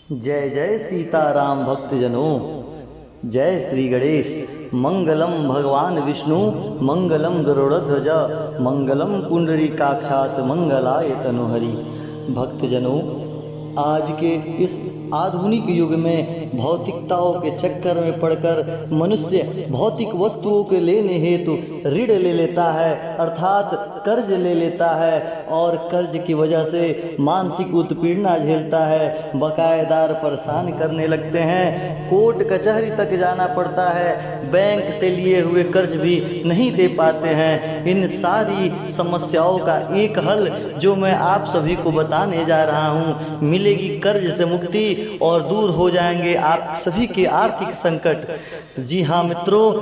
जय जय सीताराम भक्तजनों। जय श्री गणेश। मंगलम भगवान विष्णु मंगलम गरुड़ध्वज मंगलम पुंडरीकाक्षात मंगलाय तनुहरि। भक्तजनों, आज के इस आधुनिक युग में भौतिकताओं के चक्कर में पड़कर मनुष्य भौतिक वस्तुओं के लेने हेतु ऋण ले लेता है, अर्थात कर्ज ले लेता है और कर्ज की वजह से मानसिक उत्पीड़ना झेलता है। बकायेदार परेशान करने लगते हैं, कोर्ट कचहरी तक जाना पड़ता है, बैंक से लिए हुए कर्ज भी नहीं दे पाते हैं। इन सारी समस्याओं का एक हल जो मैं आप सभी को बताने जा रहा हूँ, मिलेगी कर्ज से मुक्ति और दूर हो जाएंगे आप सभी के आर्थिक संकट। जी हाँ मित्रों,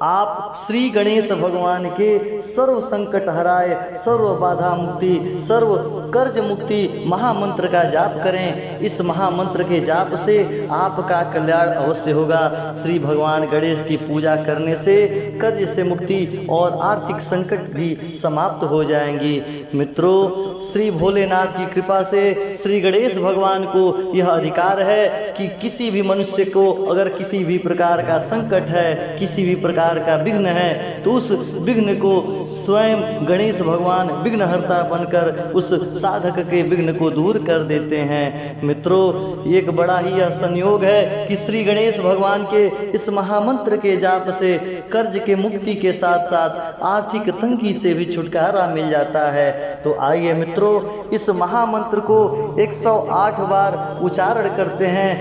आप श्री गणेश भगवान के सर्व संकट हराए, सर्व बाधा मुक्ति, सर्व कर्ज मुक्ति महामंत्र का जाप करें। इस महामंत्र के जाप से आपका कल्याण अवश्य होगा। श्री भगवान गणेश की पूजा करने से कर्ज से मुक्ति और आर्थिक संकट भी समाप्त हो जाएंगी। मित्रों, श्री भोलेनाथ की कृपा से श्री गणेश भगवान को यह अधिकार है कि किसी भी मनुष्य को अगर किसी भी प्रकार का संकट है, किसी भी प्रकार का विघ्न है, तो उस विघ्न को स्वयं गणेश भगवान विघ्नहर्ता बनकर उस साधक के विघ्न को दूर कर देते हैं। मित्रों, एक बड़ा ही यह संयोग है कि श्री गणेश भगवान के इस महामंत्र के जाप से कर्ज के मुक्ति के साथ साथ आर्थिक तंगी से भी छुटकारा मिल जाता है। तो आइए मित्रों, इस महामंत्र को 108 बार उच्चारण करते हैं।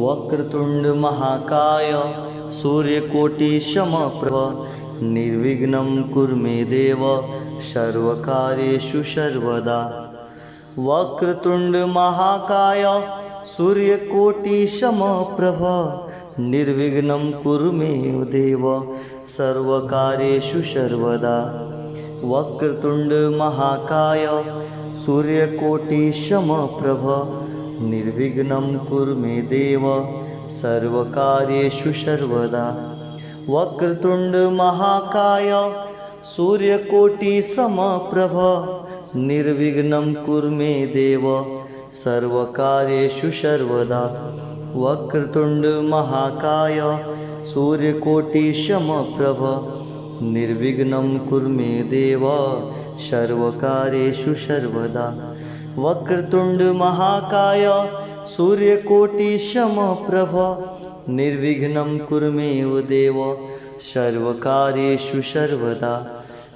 वक्रतुंड महाकाय सूर्यकोटि समप्रभ निर्विघ्नं कुरु मे देव सर्वकार्येषु सर्वदा। वक्रतुंड महाकाय सूर्यकोटि समप्रभ निर्विघ्नं कुरु मे देव सर्वकार्येषु सर्वदा। वक्रतुंड महाकाय सूर्यकोटि समप्रभ निर्विघ्नं कुरु मे देव सर्वकार्येषु सर्वदा। वक्रतुंड महाकाय सूर्यकोटि समप्रभ निर्विघ्नं कुरु मे देव सर्वकार्येषु सर्वदा। वक्रतुंड महाकाय सूर्यकोटि समप्रभ निर्विघ्नं कुरु मे देव सर्वकार्येषु सर्वदा। वक्रतुंड महाकाय सूर्यकोटि समप्रभ निर्विघ्नं कुरु मे देव सर्वकार्येषु सर्वदा।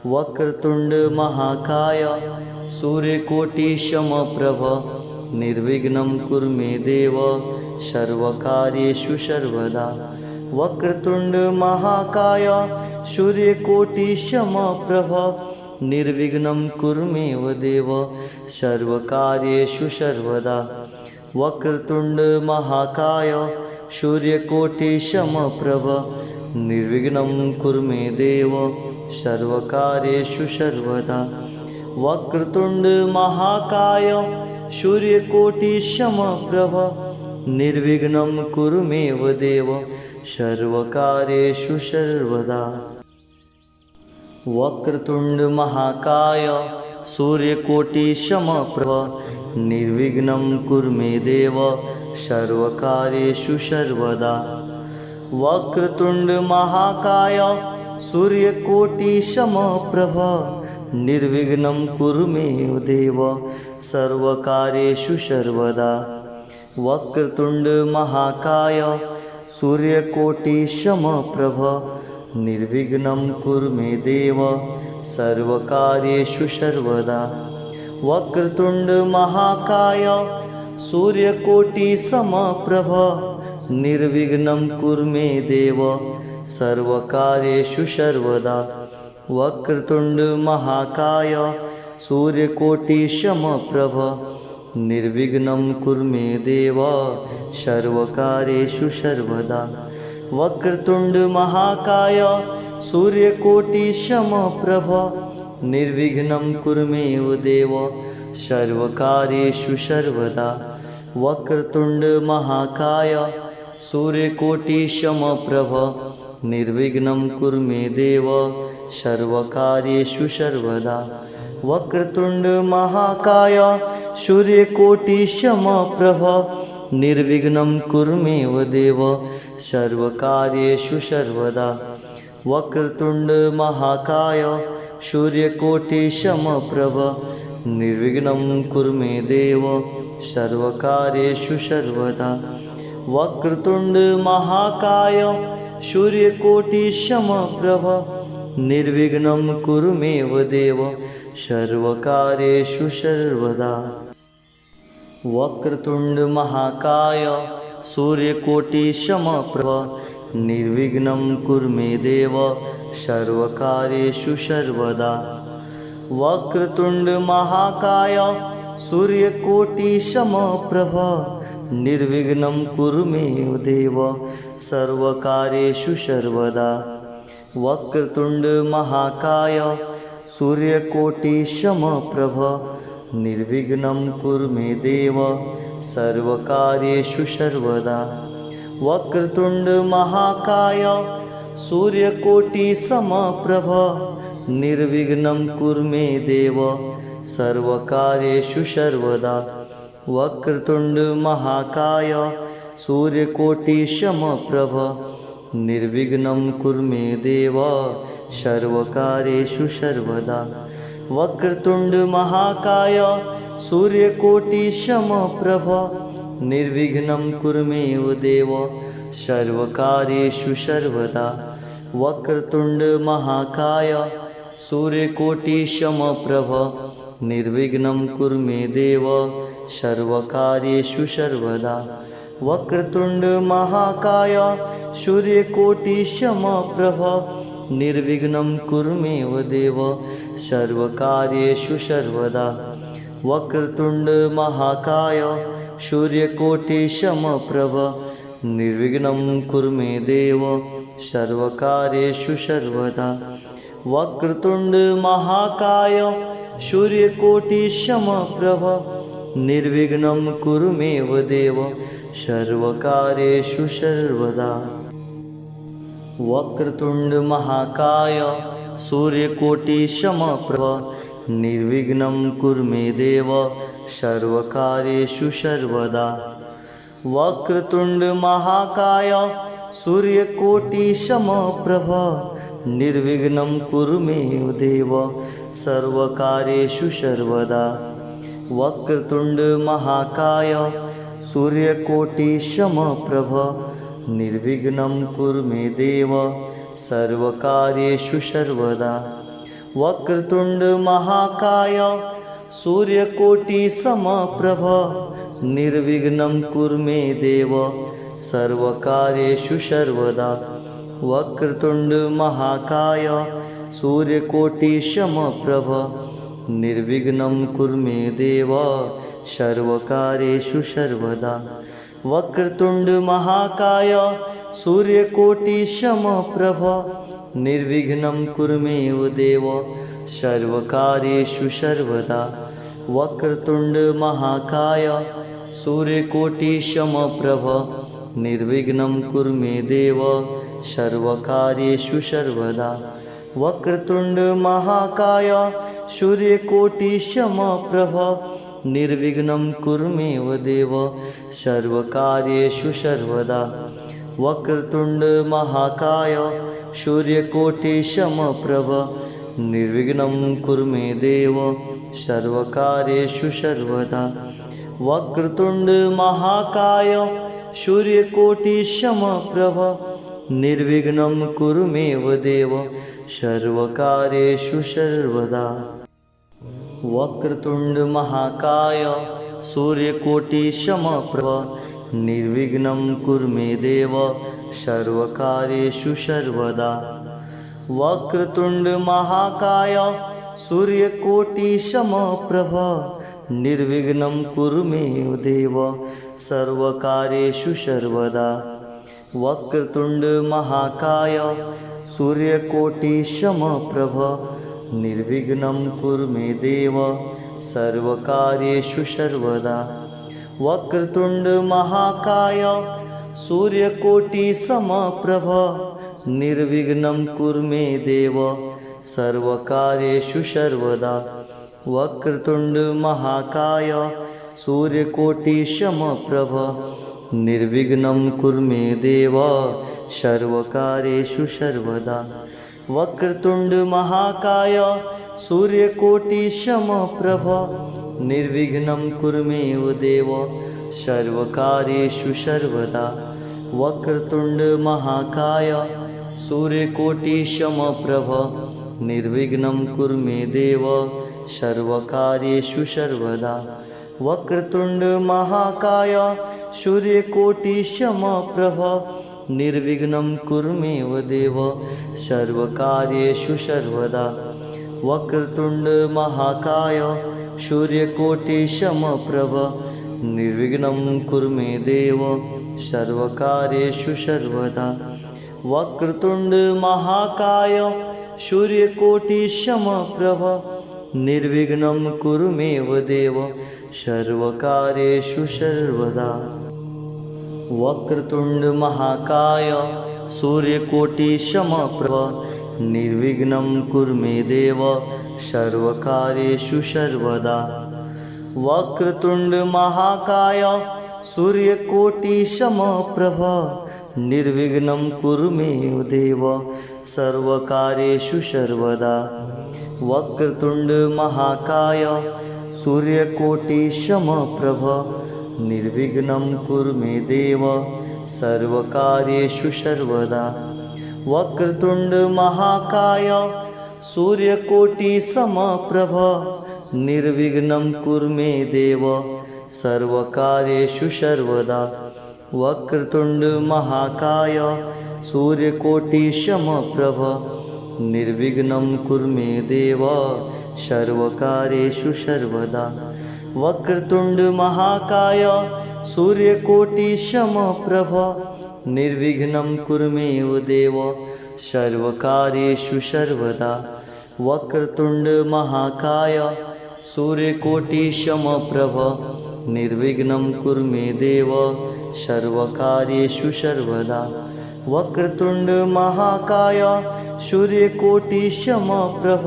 वक्रतुंड महाकाय सूर्यकोटि समप्रभ निर्विघ्नं कुरु मे देव सर्वकार्येषु सर्वदा। वक्रतुंड महाकाय सूर्यकोटि समप्रभ निर्विघ्नं कुरु मे देव सर्वकार्येषु सर्वदा। वक्रतुंड महाकाय सूर्यकोटि समप्रभ निर्विघ्नं कुरु मे देव सर्वकार्येषु सर्वदा। वक्रतुंड महाकाय सूर्यकोटि समप्रभ निर्विघ्नं कुरु मे देव सर्वकार्येषु सर्वदा। वक्रतुंड महाकाय सूर्यकोटि समप्रभ निर्विघ्नं कुरु मे देव सर्वकार्येषु सर्वदा। वक्रतुंड महाकाय सूर्यकोटि समप्रभ निर्विघ्नं कुरु मे देव सर्वकार्येषु सर्वदा। वक्रतुंड महाकाय सूर्यकोटि समप्रभ निर्विघ्नं कुरु मे देव सर्वकार्येषु सर्वदा। वक्रतुंड महाकाय सूर्यकोटि समप्रभ निर्विघ्नं कुरु मे देव सर्वकार्येषु सर्वदा। वक्रतुंड महाकाय सूर्यकोटि समप्रभ निर्विघ्नं कुरु मे देव सर्वकार्येषु सर्वदा। वक्रतुंड महाकाय सूर्यकोटि समप्रभ निर्विघ्नं कुरु मे देव सर्वकार्येषु सर्वदा। वक्रतुंड महाकाय सूर्यकोटि समप्रभ निर्विघ्नं कुरु मे देव सर्वकार्येषु सर्वदा। वक्रतुंड महाकाय सूर्यकोटिसमप्रभ निर्विघ्नं कुरुमेव देव सर्वकार्येषु सर्वदा। वक्रतुंड महाकाय सूर्यकोटिसमप्रभ निर्विघ्नं कुरु मे देव सर्वकार्येषु सर्वदा। वक्रतुंड महाकाय सूर्यकोटिसमप्रभ निर्विघ्नं कुरु मे देव सर्वकार्येषु सर्वदा। वक्रतुंड महाकाय सूर्यकोटिसमप्रभ निर्विघ्नं कुरु मे देव सर्वकार्येषु सर्वदा। वक्रतुंड महाकाय सूर्यकोटिसमप्रभ निर्विघ्नं कुरु मे देव सर्वकार्येषु सर्वदा। वक्रतुंड महाकाय सूर्यकोटिसमप्रभ निर्विघ्नं कुरु मे देव सर्वकार्येषु सर्वदा। वक्रतुंड महाकाय सूर्यकोटिसमप्रभ निर्विघ्नं कुरु मे देव सर्वकार्येषु सर्वदा। वक्रतुंड महाकाय सूर्यकोटिसमप्रभ निर्विघ्नं कुरु मे देव सर्वकार्येषु सर्वदा। वक्रतुंड महाकाय सूर्यकोटिसमप्रभ निर्विघ्नं कुरु मे देव सर्वकार्येषु सर्वदा। वक्रतुंड महाकाय सूर्यकोटिसमप्रभ निर्विघ्नं कुरु मे देव सर्वकार्येषु सर्वदा। वक्रतुंड महाकाय सूर्यकोटिसमप्रभ निर्विघ्नं कुरु मे देव सर्वकार्येषु सर्वदा। वक्रतुंड महाकाय सूर्यकोटिसमप्रभ निर्विघ्नं कुरु मे देव सर्वकार्येषु सर्वदा। वक्रतुंड महाकाय सूर्यकोटिसमप्रभ निर्विघ्नं कुरु मे देव सर्वकार्येषु सर्वदा। वक्रतुंड महाकाय सूर्यकोटिसमप्रभ निर्विघ्नं कुरु मे देव सर्वकार्येषु सर्वदा। वक्रतुंड महाकाय सूर्यकोटिसमप्रभ निर्विघ्नं कुरु मे देव सर्वकार्येषु सर्वदा। वक्रतुंड महाकाय सूर्यकोटिसमप्रभ निर्विघ्नं कुरु मे देव सर्वकार्येषु सर्वदा। वक्रतुंड महाकाय सूर्यकोटिसमप्रभ निर्विघ्नं कुरु मे देव सर्वकार्येषु सर्वदा। वक्रतुंड महाकाय सूर्यकोटिसमप्रभ निर्विघ्नं कुरु मे देव सर्वकार्येषु सर्वदा। वक्रतुंड महाकाय सूर्यकोटिसमप्रभ निर्विघ्नं कुरु मे देव सर्वकार्येषु सर्वदा। वक्रतुंड महाकाय सूर्यकोटिसमप्रभ निर्विघ्नं कुरु मे देव सर्वकार्येषु सर्वदा। वक्रतुंड महाकाय सूर्यकोटिसमप्रभ निर्विघ्नं कुरु मे देव सर्वकार्येषु सर्वदा। वक्रतुंड महाकाय सूर्यकोटिसमप्रभ निर्विघ्नं कुरु मे देव सर्वकार्येषु सर्वदा। वक्रतुंड महाकाय सूर्यकोटिसमप्रभ निर्विघ्नं कुरु मे देव सर्वकार्येषु सर्वदा। वक्रतुंड महाकाय सूर्यकोटिसमप्रभ निर्विघ्नं कुरु मे देव सर्वकार्येषु सर्वदा। वक्रतुंड महाकाय सूर्यकोटिसमप्रभ निर्विघ्नं कुरु मे देव सर्वकार्येषु सर्वदा। वक्रतुंड महाकाय सूर्यकोटिसमप्रभ निर्विघ्नं कुरु मे देव सर्वकार्येषु सर्वदा। वक्रतुंड महाकाय सूर्यकोटिसमप्रभ निर्विघ्नं कुरु मे देव सर्वकार्येषु सर्वदा वक्रतुण्ड महाकाय सूर्यकोटिसमप्रभ निर्विघ्नं कुरु मे देव सर्वकार्येषु सर्वदा वक्रतुण्ड महाकाय सूर्यकोटिसमप्रभ निर्विघ्नं कुरु मे देव सर्वकार्येषु सर्वदा वक्रतुण्ड महाकाय सूर्यकोटिसमप्रभ निर्विघ्नं कुरु मे देव सर्वकार्येषु सर्वदा वक्रतुण्ड महाकाय सूर्यकोटिसमप्रभ निर्विघ्नं कुरु मे देव सर्वकार्येषु सर्वदा वक्रतुण्ड महाकाय सूर्यकोटिसमप्रभ निर्विघ्नं कुरु मे देव सर्वकार्येषु सर्वदा वक्रतुण्ड महाकाय सूर्यकोटिसमप्रभ निर्विघ्नं कुरु मे देव सर्वकार्येषु सर्वदा वक्रतुण्ड महाकाय सूर्यकोटिसमप्रभ निर्विघ्नं कुरु मे देव सर्वकार्येषु सर्वदा वक्रतुण्ड महाकाय सूर्यकोटिसमप्रभ निर्विघ्नं कुरु मे देव सर्वकार्येषु सर्वदा वक्रतुण्ड महाकाय सूर्यकोटिसमप्रभ निर्विघ्नं कुरु मे देव सर्वकार्येषु सर्वदा वक्रतुण्ड महाकाय सूर्यकोटिसमप्रभ निर्विघ्नं कुरु मे देव सर्वकार्येषु सर्वदा वक्रतुण्ड महाकाय सूर्यकोटिसमप्रभ निर्विघ्नं कुरु मे देव सर्वकार्येषु सर्वदा वक्रतुण्ड महाकाय सूर्यकोटिसमप्रभ निर्विघ्नं कुरु मे देव सर्वकार्येषु सर्वदा वक्रतुण्ड महाकाय सूर्यकोटिसमप्रभ निर्विघ्नं कुरु मे देव सर्वकार्येषु सर्वदा वक्रतुण्ड महाकाय सूर्यकोटिसमप्रभ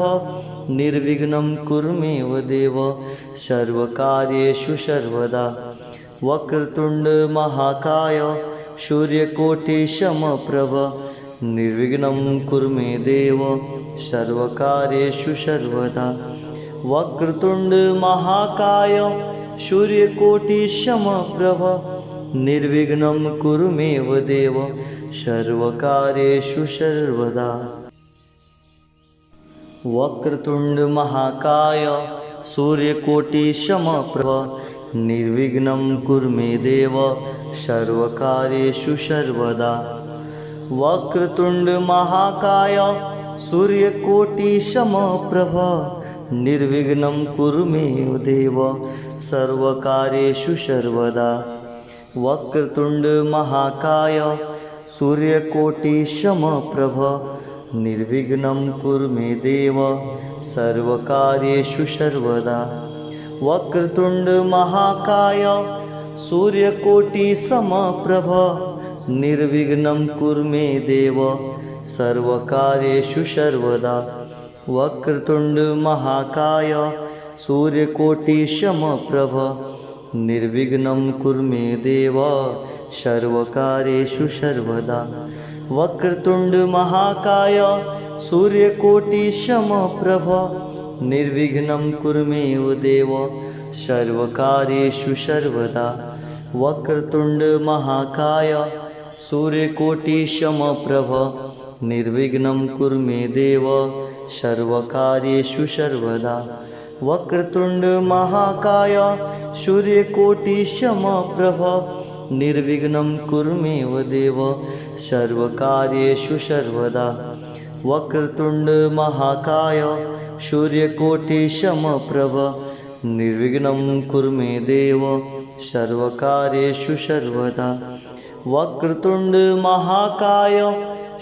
निर्विघ्नं कुरु मे देव सर्वकार्येषु सर्वदा वक्रतुण्ड महाकाय सूर्यकोटिसमप्रभ निर्विघ्नं कुरु मे देव सर्वकार्येषु सर्वदा वक्रतुण्ड महाकाय सूर्यकोटिसमप्रभ निर्विघ्नं कुरु मे देव सर्वकार्येषु सर्वदा वक्रतुण्ड महाकाय सूर्यकोटिसमप्रभ निर्विघ्नं कुरु मे देव सर्वकार्येषु सर्वदा वक्रतुण्ड महाकाय सूर्यकोटिसमप्रभ निर्विघ्नं कुरु मे देव सर्वकार्येषु सर्वदा वक्रतुण्ड महाकाय सूर्यकोटिसमप्रभ निर्विघ्नं कुरु मे देव सर्वकार्येषु सर्वदा वक्रतुण्ड महाकाय सूर्यकोटिसमप्रभ निर्विघ्नं कुरु मे देव सर्वकार्येषु सर्वदा वक्रतुण्ड महाकाय सूर्यकोटिसमप्रभ निर्विघ्नं कुरु मे देव सर्वकार्येषु सर्वदा वक्रतुण्ड महाकाय सूर्यकोटिसमप्रभ निर्विघ्नं कुरु मे देव सर्वकार्येषु सर्वदा वक्रतुण्ड महाकाय सूर्यकोटिसमप्रभ निर्विघ्नं कुरु मे देव सर्वकार्येषु सर्वदा वक्रतुण्ड महाकाय सूर्यकोटिसमप्रभ निर्विघ्नं कुरु मे देव सर्वकार्येषु सर्वदा वक्रतुण्ड महाकाय सूर्यकोटिसमप्रभ निर्विघ्नं कुरु मे देव सर्वकार्येषु सर्वदा वक्रतुण्ड महाकाय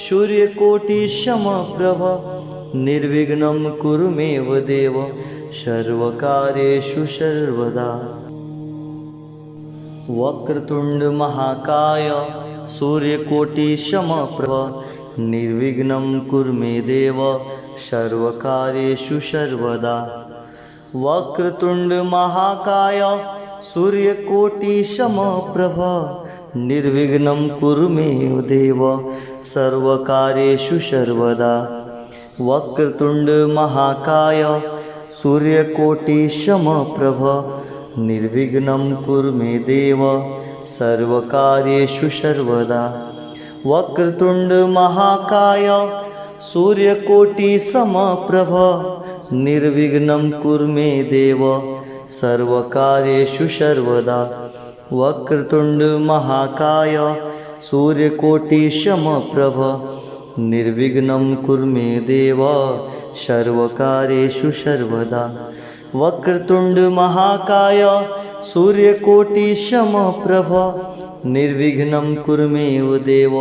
सूर्यकोटिसमप्रभ निर्विघ्नं कुरु मे देव सर्वकार्येषु सर्वदा वक्रतुण्ड महाकाय सूर्यकोटिसमप्रभ निर्विघ्नं कुरु मे देव सर्वकार्येषु सर्वदा। वक्रतुंड महाकाय सूर्यकोटिसमप्रभ निर्विघ्नं कुरु मे देव सर्वकार्येषु सर्वदा। वक्रतुंड महाकाय सूर्यकोटिसमप्रभ निर्विघ्नं कुरु मे देव सर्वकार्येषु सर्वदा। वक्रतुंड महाकाय सूर्यकोटिसमप्रभ निर्विघ्नं कुरु मे देव सर्वकार्येषु सर्वदा। वक्रतुंड महाकाय सूर्यकोटिसमप्रभ निर्विघ्नं कुरु मे देव सर्वकार्येषु सर्वदा। वक्रतुंड महाकाय सूर्यकोटिसमप्रभ निर्विघ्नं कुरु मे देव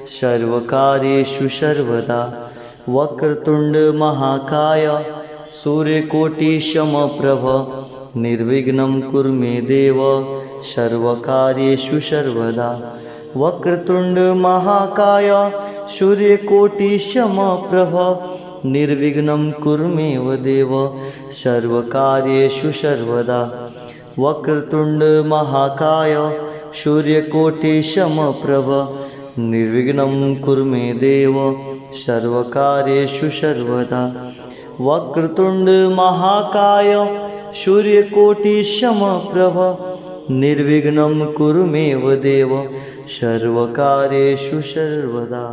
सर्वकार्येषु सर्वदा। वक्रतुंड महाकाय सूर्यकोटिसमप्रभ निर्विघ्नं कुरु मे देव सर्वकार्येषु सर्वदा। वक्रतुंड महाकाय सूर्यकोटिसमप्रभ निर्विघ्नं कुरु मे देव सर्वकार्येषु सर्वदा। वक्रतुंड महाकाय सूर्यकोटिसमप्रभ निर्विघ्नं कुरु मे देव सर्वकार्येषु सर्वदा। वक्रतुंड महाकाय सूर्यकोटिसमप्रभ निर्विघ्नं कुरु मे देव सर्वकार्येषु सर्वदा।